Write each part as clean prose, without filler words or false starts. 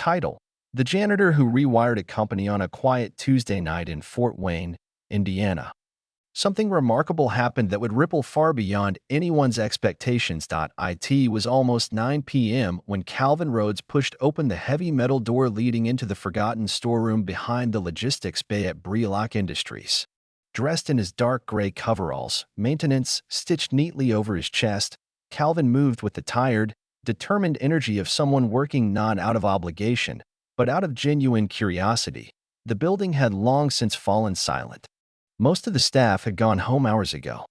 Title: The Janitor Who Rewired a Company on a Quiet Tuesday Night in Fort Wayne, Indiana. Something remarkable happened that would ripple far beyond anyone's expectations. It was almost 9 p.m. when Calvin Rhodes pushed open the heavy metal door leading into the forgotten storeroom behind the logistics bay at Brelock Industries. Dressed in his dark gray coveralls, maintenance stitched neatly over his chest, Calvin moved with the tired, determined energy of someone working not out of obligation, but out of genuine curiosity. The building had long since fallen silent. Most of the staff had gone home hours ago.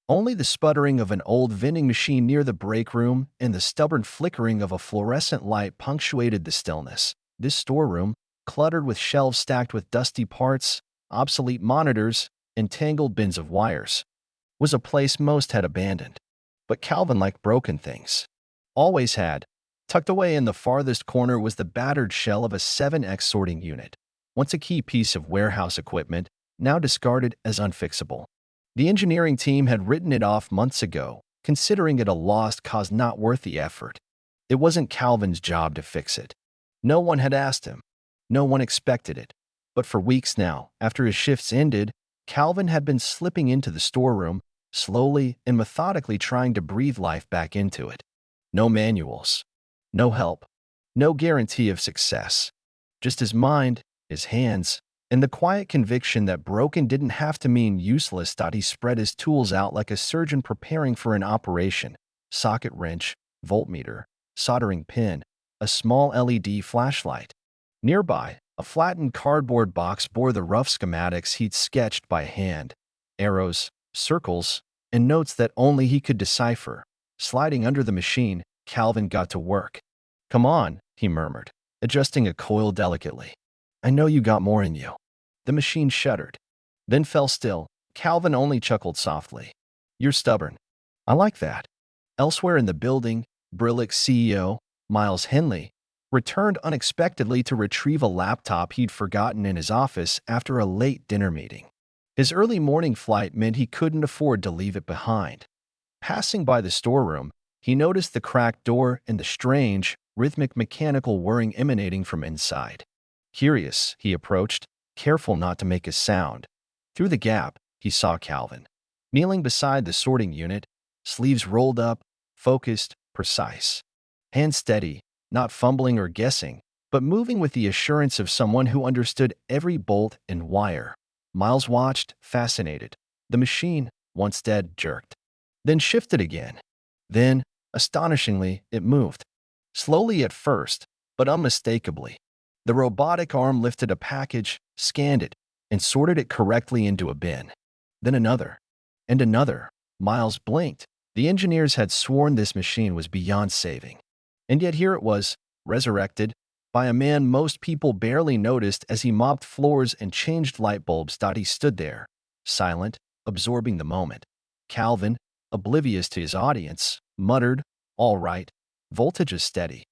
Only the sputtering of an old vending machine near the break room and the stubborn flickering of a fluorescent light punctuated the stillness. This storeroom, cluttered with shelves stacked with dusty parts, obsolete monitors, and tangled bins of wires, was a place most had abandoned. But Calvin liked broken things. Always had. Tucked away in the farthest corner was the battered shell of a 7X sorting unit, once a key piece of warehouse equipment, now discarded as unfixable. The engineering team had written it off months ago, considering it a lost cause not worth the effort. It wasn't Calvin's job to fix it. No one had asked him. No one expected it. But for weeks now, after his shifts ended, Calvin had been slipping into the storeroom, slowly and methodically trying to breathe life back into it. No manuals. No help. No guarantee of success. Just his mind, his hands, and the quiet conviction that broken didn't have to mean useless. He spread his tools out like a surgeon preparing for an operation: socket wrench, voltmeter, soldering pin, a small LED flashlight. Nearby, a flattened cardboard box bore the rough schematics he'd sketched by hand: arrows, circles, and notes that only he could decipher. Sliding under the machine, Calvin got to work. "Come on," he murmured, adjusting a coil delicately. "I know you got more in you." The machine shuddered, then fell still. Calvin only chuckled softly. "You're stubborn. I like that." Elsewhere in the building, Brelock's CEO, Miles Henley, returned unexpectedly to retrieve a laptop he'd forgotten in his office after a late dinner meeting. His early morning flight meant he couldn't afford to leave it behind. Passing by the storeroom, he noticed the cracked door and the strange, rhythmic mechanical whirring emanating from inside. Curious, he approached, careful not to make a sound. Through the gap, he saw Calvin, kneeling beside the sorting unit, sleeves rolled up, focused, precise. Hands steady, not fumbling or guessing, but moving with the assurance of someone who understood every bolt and wire. Miles watched, fascinated. The machine, once dead, jerked, then shifted again. Then, astonishingly, it moved. Slowly at first, but unmistakably. The robotic arm lifted a package, scanned it, and sorted it correctly into a bin. Then another, and another. Miles blinked. The engineers had sworn this machine was beyond saving. And yet here it was, resurrected, by a man most people barely noticed as he mopped floors and changed light bulbs. He stood there, silent, absorbing the moment. Calvin, oblivious to his audience, muttered, "All right, voltage is steady.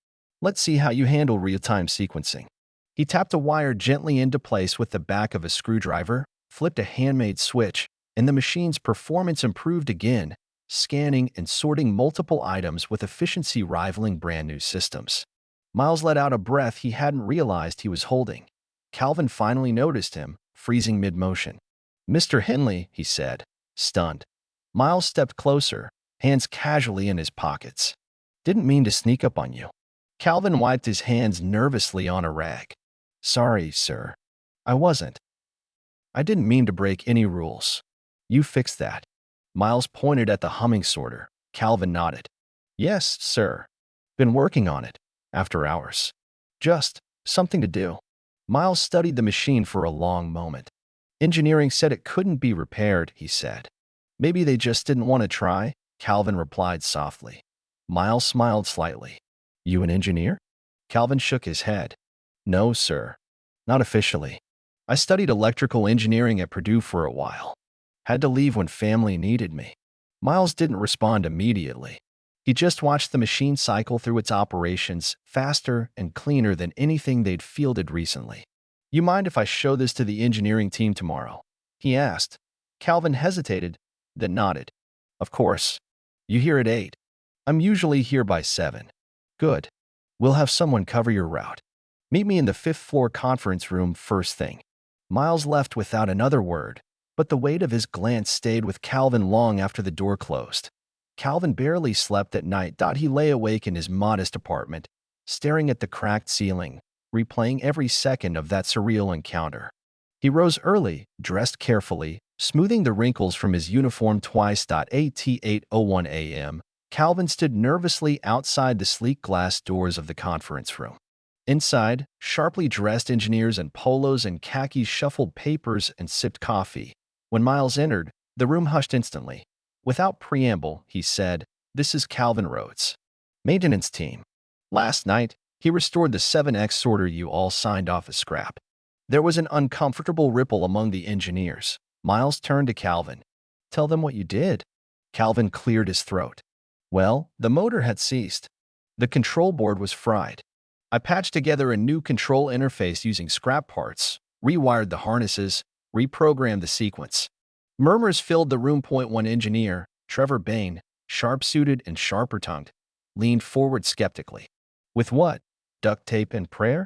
Let's see how you handle real-time sequencing." He tapped a wire gently into place with the back of a screwdriver, flipped a handmade switch, and the machine's performance improved again, scanning and sorting multiple items with efficiency rivaling brand-new systems. Miles let out a breath he hadn't realized he was holding. Calvin finally noticed him, freezing mid-motion. "Mr. Henley," he said, stunned. Miles stepped closer, hands casually in his pockets. "Didn't mean to sneak up on you." Calvin wiped his hands nervously on a rag. "Sorry, sir. I wasn't. I didn't mean to break any rules." "You fixed that." Miles pointed at the humming sorter. Calvin nodded. "Yes, sir. Been working on it. After hours. Just something to do." Miles studied the machine for a long moment. "Engineering said it couldn't be repaired," he said. "Maybe they just didn't want to try," Calvin replied softly. Miles smiled slightly. "You an engineer?" Calvin shook his head. "No, sir. Not officially. I studied electrical engineering at Purdue for a while. Had to leave when family needed me." Miles didn't respond immediately. He just watched the machine cycle through its operations, faster and cleaner than anything they'd fielded recently. "You mind if I show this to the engineering team tomorrow?" he asked. Calvin hesitated, then nodded. "Of course. You here at 8. I'm usually here by 7. "Good. We'll have someone cover your route." Meet me in the fifth floor conference room first thing. Miles left without another word, but the weight of his glance stayed with Calvin long after the door closed. Calvin barely slept at night. He lay awake in his modest apartment, staring at the cracked ceiling, replaying every second of that surreal encounter. He rose early, dressed carefully, smoothing the wrinkles from his uniform twice. At 8:01 a.m., Calvin stood nervously outside the sleek glass doors of the conference room. Inside, sharply dressed engineers in polos and khakis shuffled papers and sipped coffee. When Miles entered, the room hushed instantly. Without preamble, he said, "This is Calvin Rhodes, maintenance team. Last night, he restored the 7X sorter you all signed off as scrap." There was an uncomfortable ripple among the engineers. Miles turned to Calvin. "Tell them what you did." Calvin cleared his throat. "Well, the motor had ceased. The control board was fried. I patched together a new control interface using scrap parts, rewired the harnesses, reprogrammed the sequence." Murmurs filled the room. One engineer, Trevor Bain, sharp-suited and sharper-tongued, leaned forward skeptically. "With what? Duct tape and prayer?"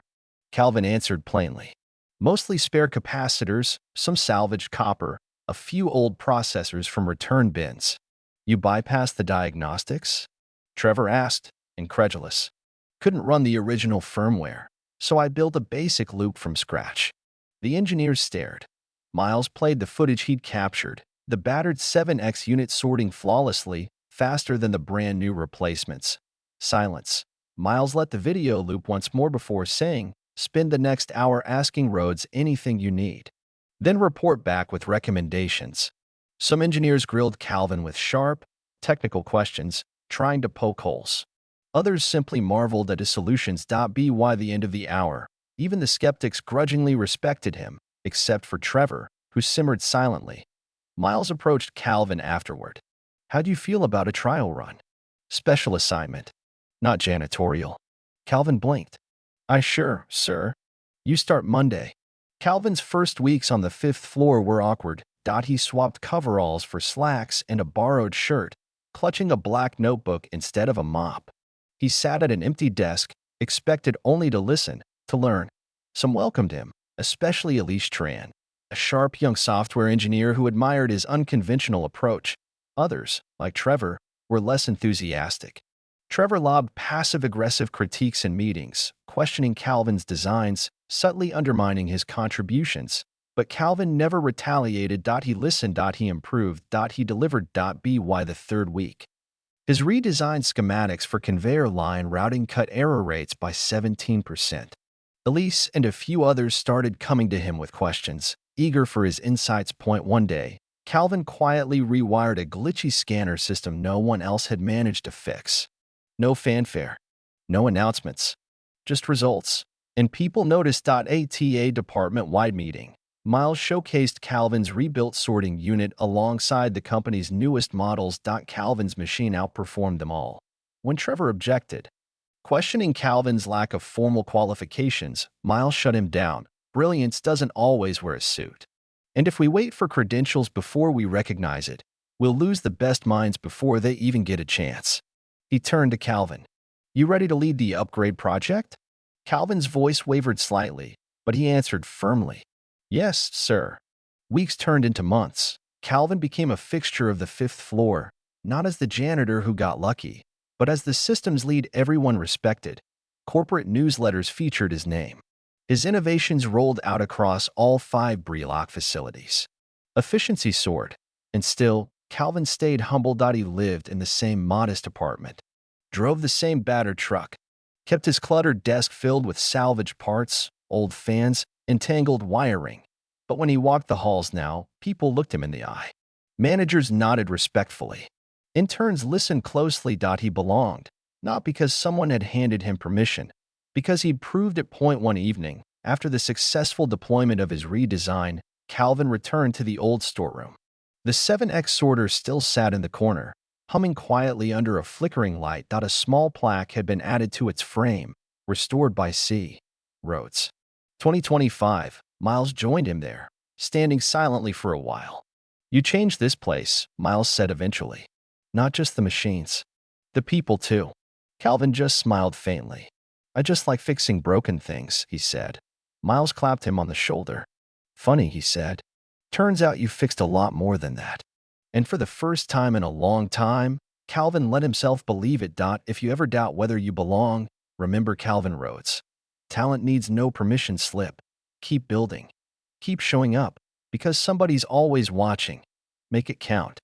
Calvin answered plainly. "Mostly spare capacitors, some salvaged copper, a few old processors from return bins." "You bypassed the diagnostics?" Trevor asked, incredulous. "Couldn't run the original firmware, so I built a basic loop from scratch." The engineers stared. Miles played the footage he'd captured, the battered 7X unit sorting flawlessly, faster than the brand-new replacements. Silence. Miles let the video loop once more before saying, "Spend the next hour asking Rhodes anything you need. Then report back with recommendations." Some engineers grilled Calvin with sharp, technical questions, trying to poke holes. Others simply marveled at his solutions. By the end of the hour, even the skeptics grudgingly respected him, except for Trevor, who simmered silently. Miles approached Calvin afterward. "How'd you feel about a trial run?" "Special assignment. Not janitorial." Calvin blinked. Sure, sir. You start Monday." Calvin's first weeks on the fifth floor were awkward. He swapped coveralls for slacks and a borrowed shirt, clutching a black notebook instead of a mop. He sat at an empty desk, expected only to listen, to learn. Some welcomed him, especially Elise Tran, a sharp young software engineer who admired his unconventional approach. Others, like Trevor, were less enthusiastic. Trevor lobbed passive-aggressive critiques in meetings, questioning Calvin's designs, subtly undermining his contributions. But Calvin never retaliated. He listened. He improved. He delivered. By the third week, his redesigned schematics for conveyor line routing cut error rates by 17%. Elise and a few others started coming to him with questions, eager for his insights. One day, Calvin quietly rewired a glitchy scanner system no one else had managed to fix. No fanfare, no announcements, just results. And people noticed. A department-wide meeting. Miles showcased Calvin's rebuilt sorting unit alongside the company's newest models. Calvin's machine outperformed them all. When Trevor objected, questioning Calvin's lack of formal qualifications, Miles shut him down. "Brilliance doesn't always wear a suit. And if we wait for credentials before we recognize it, we'll lose the best minds before they even get a chance." He turned to Calvin. "You ready to lead the upgrade project?" Calvin's voice wavered slightly, but he answered firmly, "Yes, sir." Weeks turned into months. Calvin became a fixture of the fifth floor, not as the janitor who got lucky, but as the systems lead everyone respected. Corporate newsletters featured his name. His innovations rolled out across all 5 Brelock facilities. Efficiency soared, and still, Calvin stayed humble. He lived in the same modest apartment, drove the same battered truck, kept his cluttered desk filled with salvaged parts, old fans, entangled wiring. But when he walked the halls now, people looked him in the eye. Managers nodded respectfully. Interns listened closely. He belonged, not because someone had handed him permission, because he'd proved it. One evening, after the successful deployment of his redesign, Calvin returned to the old storeroom. The 7X sorter still sat in the corner, humming quietly under a flickering light. A small plaque had been added to its frame, restored by C. Rhodes. 2025. Miles joined him there, standing silently for a while. "You changed this place," Miles said eventually. "Not just the machines. The people, too." Calvin just smiled faintly. I just like fixing broken things, he said. Miles clapped him on the shoulder. Funny, he said. Turns out you fixed a lot more than that. And for the first time in a long time, Calvin let himself believe it. If you ever doubt whether you belong, remember Calvin Rhodes. Talent needs no permission slip. Keep building. Keep showing up, because somebody's always watching. Make it count.